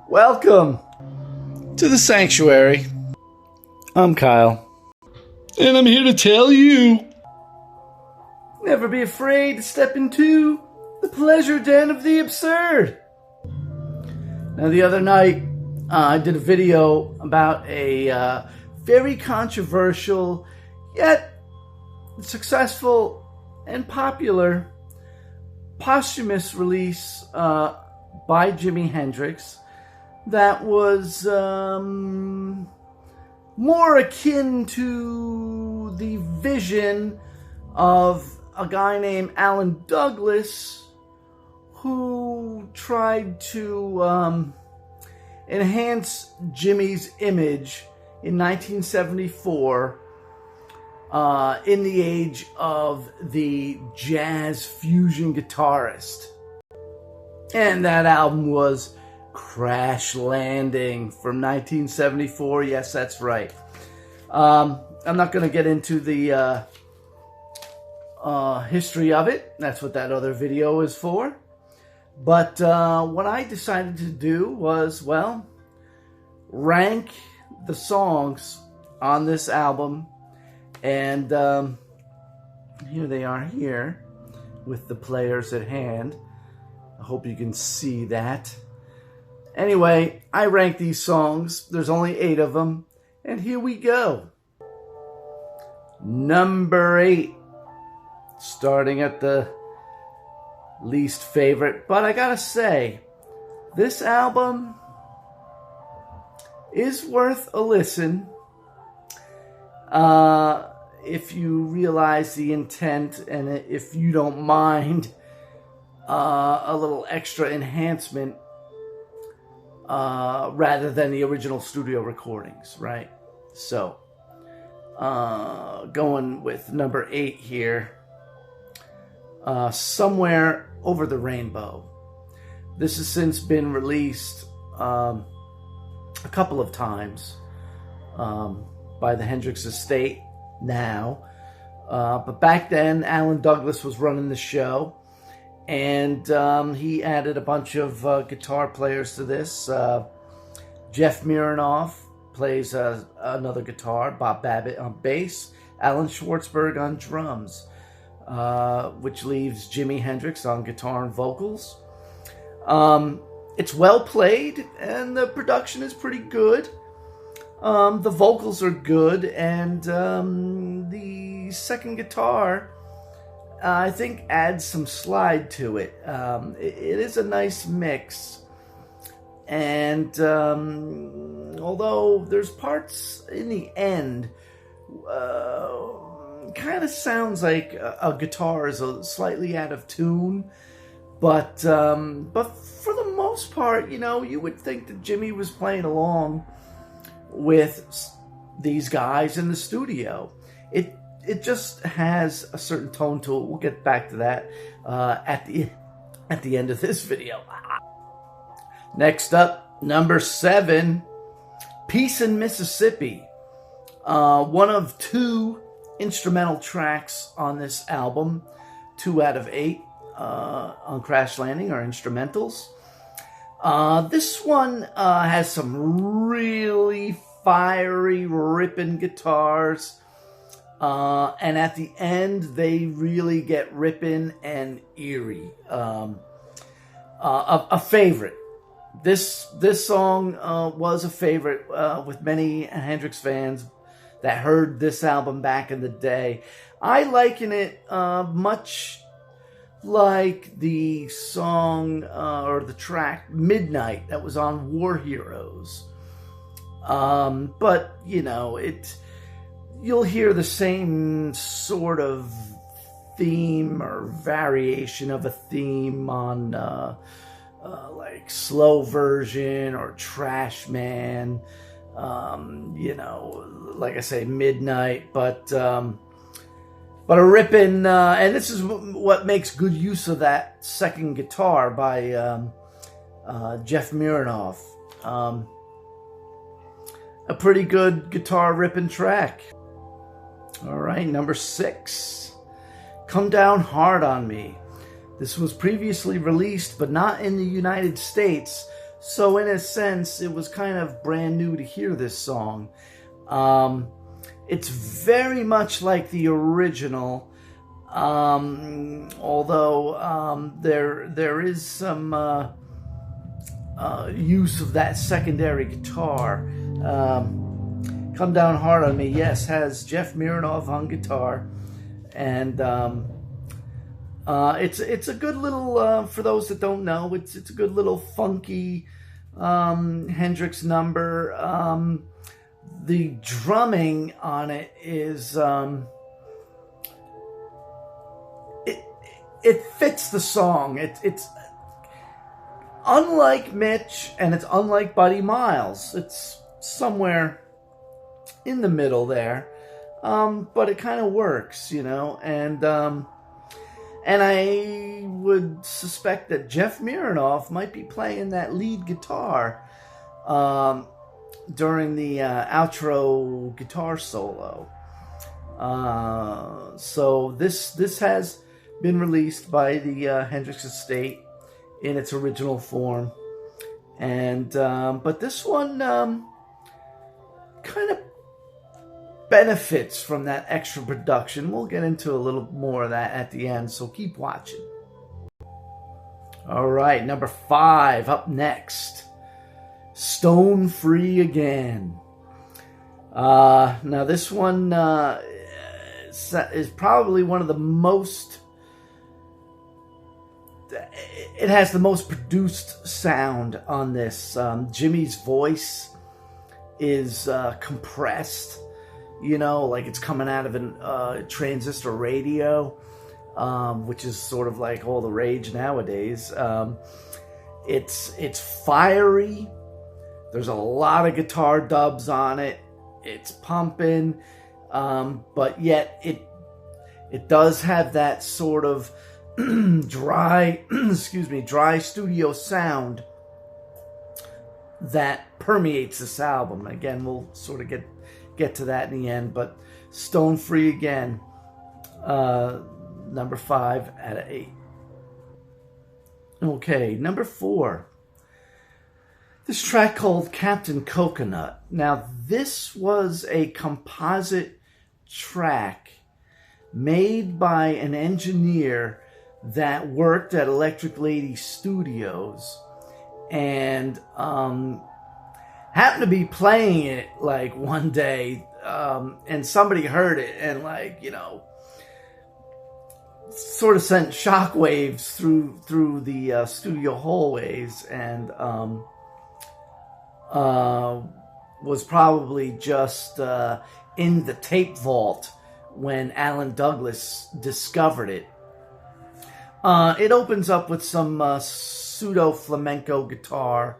Welcome to the sanctuary. I'm Kyle. And I'm here to tell you, Never be afraid to step into the pleasure den of the absurd. Now, the other night, I did a video about a very controversial, yet successful and popular posthumous release by Jimi Hendrix that was more akin to the vision of a guy named Alan Douglas, who tried to enhance Jimmy's image in 1974 in the age of the jazz fusion guitarist. And that album was Crash Landing from 1974. Yes, that's right. I'm not going to get into the history of it. That's what that other video is for. But what I decided to do was, well, rank the songs on this album. And here they are here with the players at hand. I hope you can see that. Anyway, I ranked these songs. There's only 8 of them. And here we go. Number 8. Starting at the least favorite. But I gotta say, this album is worth a listen. If you realize the intent and if you don't mind a little extra enhancement rather than the original studio recordings, right? So, going with number 8 here, Somewhere Over the Rainbow. This has since been released a couple of times by the Hendrix estate now. But back then, Alan Douglas was running the show. And he added a bunch of guitar players to this. Jeff Mironoff plays another guitar. Bob Babbitt on bass. Alan Schwartzberg on drums. Which leaves Jimi Hendrix on guitar and vocals. It's well played, and the production is pretty good. The vocals are good, and the second guitar, I think, adds some slide to it. It is a nice mix. And although there's parts in the end, kind of sounds like a guitar is slightly out of tune. But for the most part, you would think that Jimmy was playing along with these guys in the studio. It just has a certain tone to it. We'll get back to that at the end of this video. Next up, number 7, Peace in Mississippi. One of 2 instrumental tracks on this album. 2 out of 8 on Crash Landing are instrumentals. This one has some really fiery, ripping guitars. And at the end, they really get ripping and eerie. A favorite. This song was a favorite with many Hendrix fans that heard this album back in the day. I liken it much like the song or the track Midnight that was on War Heroes. But, you'll hear the same sort of theme or variation of a theme on like Slow Version or Trash Man. Like I say, Midnight, but a ripping, and this is what makes good use of that second guitar by Jeff Mironoff. A pretty good guitar ripping track. All right, number 6, Come Down Hard on Me. This was previously released, but not in the United States, So in a sense, it was kind of brand new to hear this song. It's very much like the original, although there is some use of that secondary guitar. Come Down Hard on Me, yes, has Jeff Mironoff on guitar, and it's a good little, for those that don't know, it's a good little funky Hendrix number. The drumming on it is it fits the song. It's unlike Mitch, and it's unlike Buddy Miles. It's somewhere in the middle there, but it kind of works, and I would suspect that Jeff Mironoff might be playing that lead guitar during the outro guitar solo. So this has been released by the Hendrix Estate in its original form, and but this one kind of benefits from that extra production. We'll get into a little more of that at the end, so keep watching. All right, number 5 up next, Stone Free Again. Now this one is probably one of the most, it has the most produced sound on this. Jimmy's voice is compressed, like it's coming out of a transistor radio, which is sort of like all the rage nowadays. It's fiery. There's a lot of guitar dubs on it. It's pumping, but yet it does have that sort of dry, dry studio sound that permeates this album. Again, we'll sort of get to that in the end, but Stone Free Again, number 5 out of 8. Okay, number 4. This track called Captain Coconut. Now, this was a composite track made by an engineer that worked at Electric Lady Studios, and happened to be playing it like one day, and somebody heard it and sort of sent shockwaves through the studio hallways, and was probably just in the tape vault when Alan Douglas discovered it. It opens up with some pseudo flamenco guitar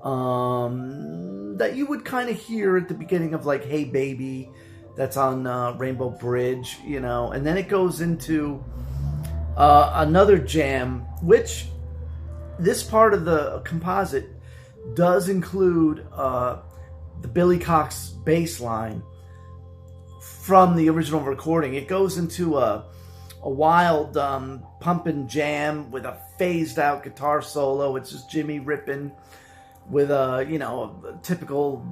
that you would kind of hear at the beginning of like Hey Baby, that's on Rainbow Bridge, and then it goes into another jam, which this part of the composite does include the Billy Cox bass line from the original recording. It goes into a wild pumping jam with a phased out guitar solo. It's just Jimmy ripping with a typical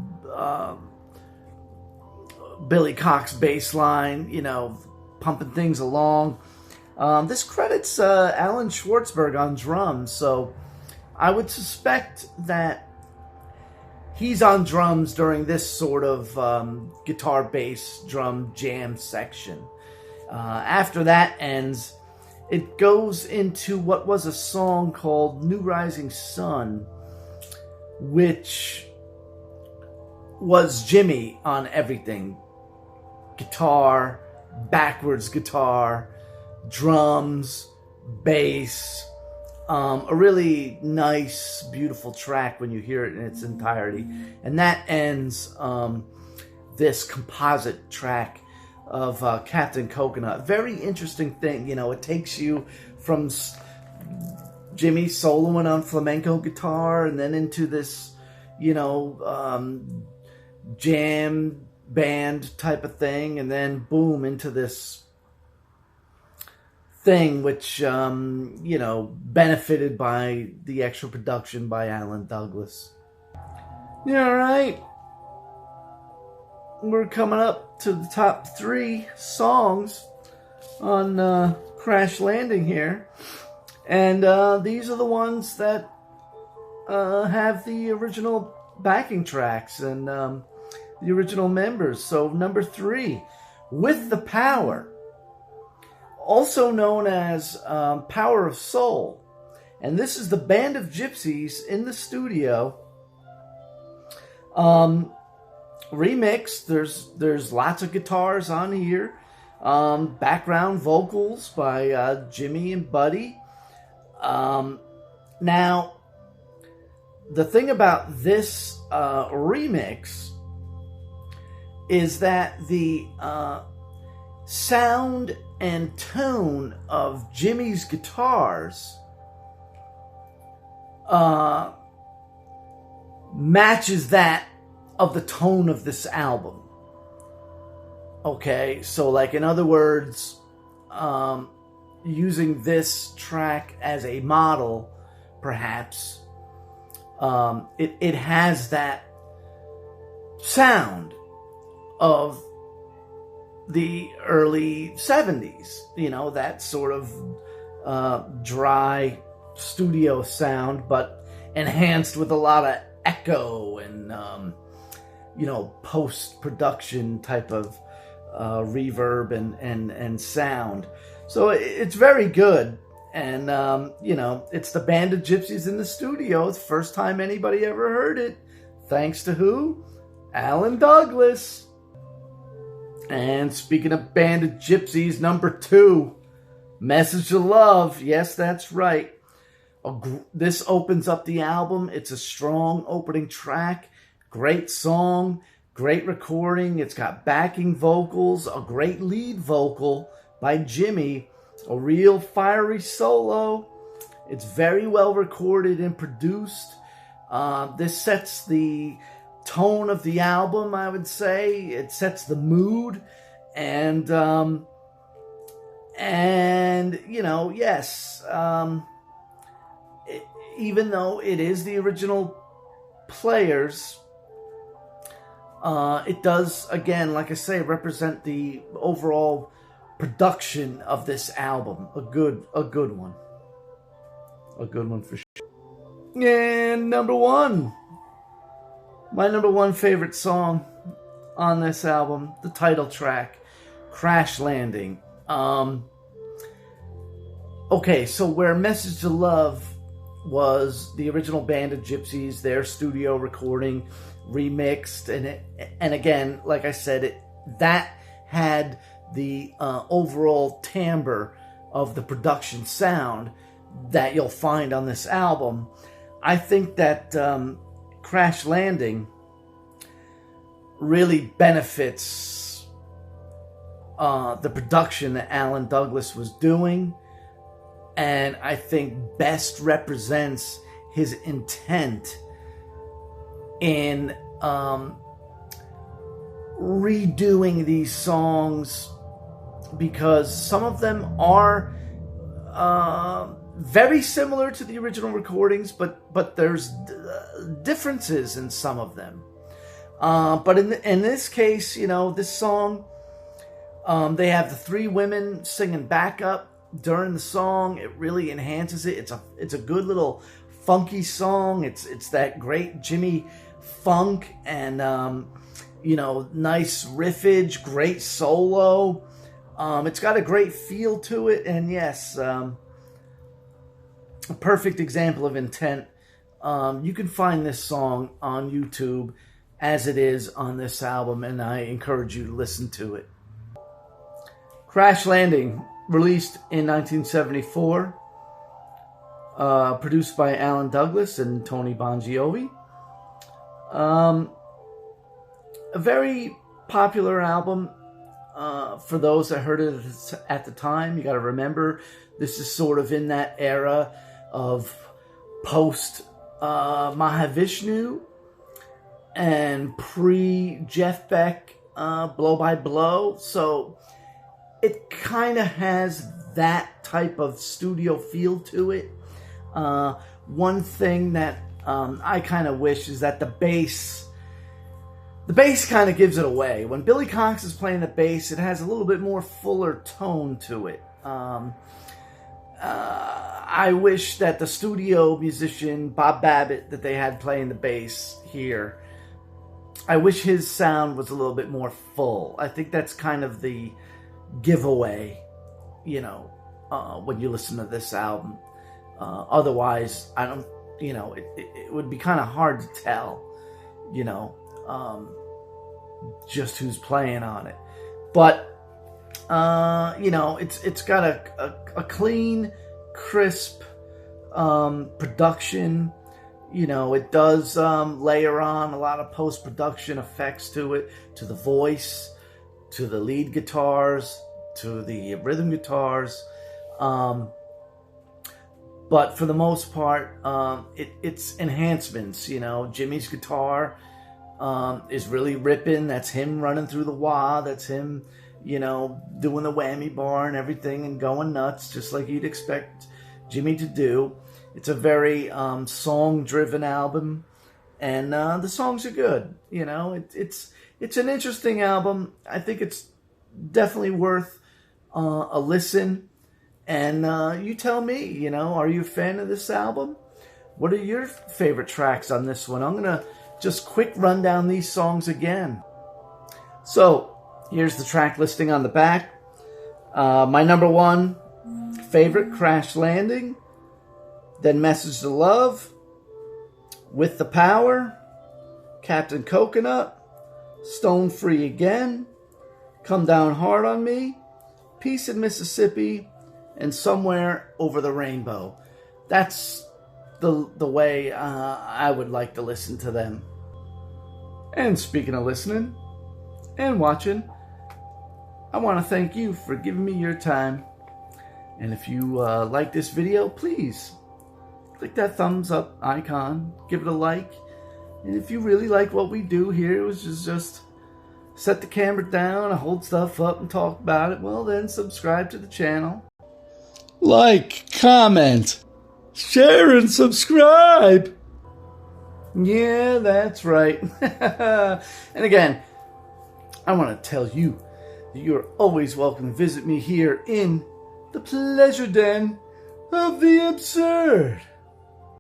Billy Cox bass line, pumping things along. This credits Alan Schwartzberg on drums, so I would suspect that he's on drums during this sort of guitar bass drum jam section. After that ends, it goes into what was a song called New Rising Sun, which was Jimmy on everything. Guitar, backwards guitar, drums, bass. A really nice, beautiful track when you hear it in its entirety. And that ends this composite track of Captain Coconut. Very interesting thing, it takes you from Jimmy soloing on flamenco guitar and then into this, jam band type of thing, and then boom, into this thing, which, benefited by the extra production by Alan Douglas. Yeah, all right. We're coming up to the top 3 songs on Crash Landing here. And these are the ones that have the original backing tracks and the original members. So number 3, With the Power, also known as Power of Soul. And this is the Band of Gypsies in the studio. Remixed. There's lots of guitars on here. Background vocals by Jimmy and Buddy. Now, the thing about this remix is that the sound and tone of Jimmy's guitars matches that of the tone of this album. Okay, so like in other words, using this track as a model, perhaps, it has that sound of the early 70s, that sort of dry studio sound, but enhanced with a lot of echo and, post-production type of reverb and sound. So it's very good. And, it's the Band of Gypsies in the studio. It's the first time anybody ever heard it. Thanks to who? Alan Douglas. And speaking of Band of Gypsies, number 2, Message of Love. Yes, that's right. This opens up the album. It's a strong opening track. Great song. Great recording. It's got backing vocals. A great lead vocal by Jimmy. A real fiery solo. It's very well recorded and produced. This sets the tone of the album, I would say. It sets the mood. And yes, even though it is the original players, it does, again, like I say, represent the overall production of this album. A good one. A good one for sure. And number 1. My number 1 favorite song on this album, the title track, Crash Landing. Okay, so where Message to Love was the original Band of Gypsies, their studio recording, remixed, and again, like I said, that had the overall timbre of the production sound that you'll find on this album. I think that Crash Landing really benefits the production that Alan Douglas was doing, and I think best represents his intent in redoing these songs, because some of them are very similar to the original recordings, but there's differences in some of them. But in this case, this song, they have the 3 women singing backup during the song. It really enhances it. It's a good little funky song. It's that great Jimmy funk and nice riffage, great solo. It's got a great feel to it, and yes, a perfect example of intent. You can find this song on YouTube as it is on this album, and I encourage you to listen to it. Crash Landing, released in 1974, produced by Alan Douglas and Tony Bongiovi. A very popular album for those that heard it at the time. You got to remember, this is sort of in that era of post Mahavishnu and pre Jeff Beck Blow by Blow. So it kind of has that type of studio feel to it. One thing that I kind of wish is that the bass kind of gives it away. When Billy Cox is playing the bass, it has a little bit more fuller tone to it. I wish that the studio musician, Bob Babbitt, that they had playing the bass here, I wish his sound was a little bit more full. I think that's kind of the giveaway, when you listen to this album. Otherwise, I don't, it would be kind of hard to tell, just who's playing on it. But, it's got a clean, crisp production. It does layer on a lot of post-production effects to it, to the voice, to the lead guitars, to the rhythm guitars. But for the most part, it's enhancements. Jimmy's guitar is really ripping. That's him running through the wah. That's him, doing the whammy bar and everything and going nuts, just like you'd expect Jimmy to do. It's a very song-driven album, and the songs are good. It's an interesting album. I think it's definitely worth a listen. And you tell me, are you a fan of this album? What are your favorite tracks on this one? I'm going to just quick run down these songs again. So, here's the track listing on the back. My number 1 favorite, Crash Landing. Then Message to Love, With the Power, Captain Coconut, Stone Free Again, Come Down Hard on Me, Peace in Mississippi, and Somewhere Over the Rainbow. That's the way I would like to listen to them. And speaking of listening and watching, I want to thank you for giving me your time. And if you like this video, please click that thumbs up icon, give it a like. And if you really like what we do here, which is just set the camera down, hold stuff up and talk about it, well then subscribe to the channel. Like, comment, share, and subscribe. Yeah, that's right. And again, I want to tell you that you're always welcome to visit me here in the Pleasure Den of the Absurd.